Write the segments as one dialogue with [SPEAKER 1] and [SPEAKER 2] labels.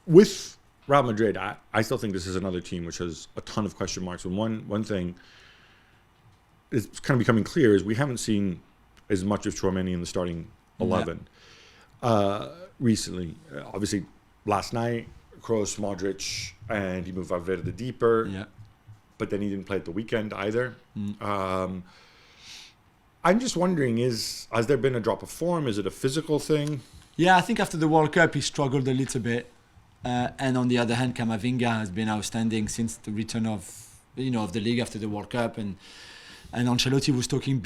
[SPEAKER 1] with Real Madrid, I still think this is another team which has a ton of question marks. And one thing is kind of becoming clear is we haven't seen as much of Tchouameni in the starting 11 recently. Obviously, last night, Kroos, Modric, and he moved Valverde deeper.
[SPEAKER 2] Yeah.
[SPEAKER 1] But then he didn't play at the weekend either. I'm just wondering, has there been a drop of form? Is it a physical thing?
[SPEAKER 2] Yeah, I think after the World Cup, he struggled a little bit. And on the other hand, Camavinga has been outstanding since the return of the league after the World Cup. And Ancelotti was talking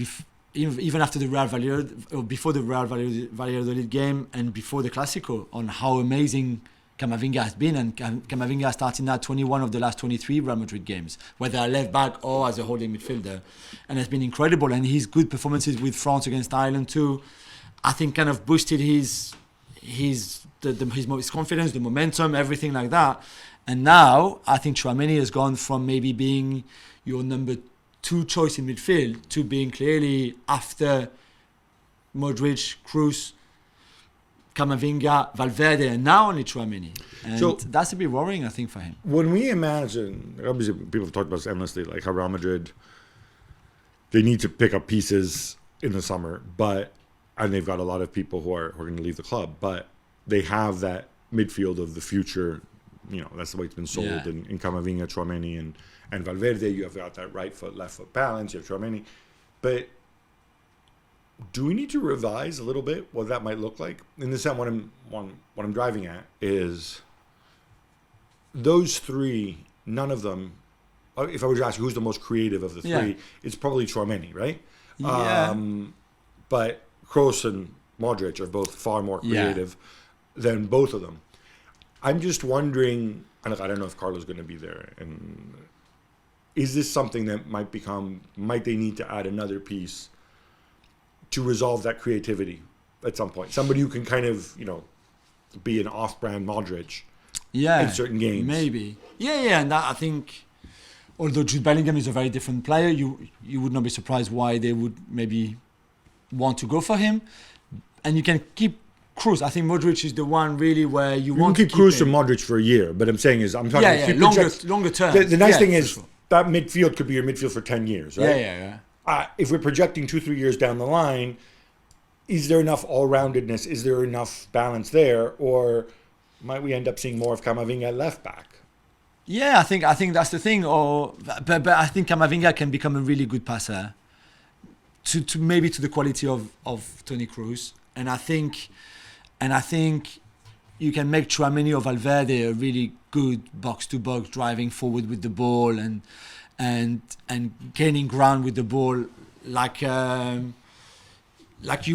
[SPEAKER 2] even after the Real Valladolid, or before the Real Valladolid game and before the Clásico, on how amazing Camavinga has been. And Camavinga started now 21 of the last 23 Real Madrid games, whether left back or as a holding midfielder, and has been incredible. And his good performances with France against Ireland too, I think, kind of boosted his confidence, the momentum, everything like that. And now I think Tchouameni has gone from maybe being your number 2 choice in midfield to being clearly after Modric, Kroos, Camavinga, Valverde, and now only Tchouameni. And so that's a bit worrying, I think, for him.
[SPEAKER 1] When we imagine, obviously people have talked about this endlessly, like how Real Madrid, they need to pick up pieces in the summer, and they've got a lot of people who are going to leave the club, but they have that midfield of the future. That's the way it's been sold in Camavinga, Tchouameni, and Valverde. You have got that right foot, left foot balance. You have Tchouameni. But do we need to revise a little bit what that might look like? In the sense, what I'm driving at is those three, none of them, if I were to ask you who's the most creative of the three, it's probably Tchouameni, right?
[SPEAKER 2] Yeah.
[SPEAKER 1] But Kroos and Modric are both far more creative than both of them. I'm just wondering, and I don't know if Carlo's going to be there, and is this something that might they need to add another piece to resolve that creativity at some point? Somebody who can kind of, be an off-brand Modric in certain games.
[SPEAKER 2] Maybe. Yeah, and that, I think, although Jude Bellingham is a very different player, you would not be surprised why they would maybe want to go for him. And you can keep Kroos. I think Modric is the one really where you want to keep
[SPEAKER 1] Kroos and Modric for a year, but I'm saying is I'm talking
[SPEAKER 2] longer term.
[SPEAKER 1] The nice thing is that midfield could be your midfield for 10 years, right?
[SPEAKER 2] Yeah.
[SPEAKER 1] If we're projecting 2-3 years down the line, is there enough all-roundedness? Is there enough balance there, or might we end up seeing more of Camavinga at left back?
[SPEAKER 2] Yeah, I think that's the thing. But I think Camavinga can become a really good passer to maybe to the quality of Toni Kroos, and I think you can make Tchouameni or Valverde a really good box-to-box driving forward with the ball and gaining ground with the ball like you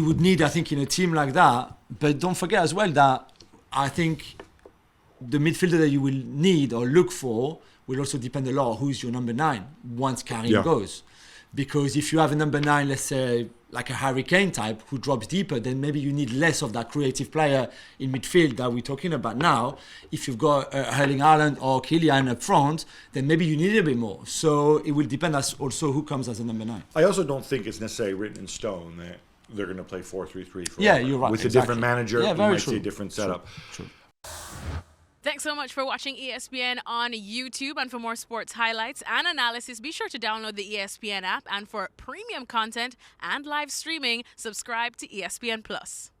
[SPEAKER 2] would need, I think, in a team like that. But don't forget as well that I think the midfielder that you will need or look for will also depend a lot on who's your number 9 once Karim goes. Because if you have a number 9, let's say, like a Harry Kane type who drops deeper, then maybe you need less of that creative player in midfield that we're talking about now. If you've got Erling Haaland or Kylian up front, then maybe you need a bit more. So it will depend also who comes as a number 9.
[SPEAKER 1] I also don't think it's necessarily written in stone that they're going to play 4-3-3.
[SPEAKER 2] You're right.
[SPEAKER 1] With a different manager, you might see a different setup.
[SPEAKER 2] True.
[SPEAKER 3] Thanks so much for watching ESPN on YouTube. And for more sports highlights and analysis, be sure to download the ESPN app. And for premium content and live streaming, subscribe to ESPN Plus.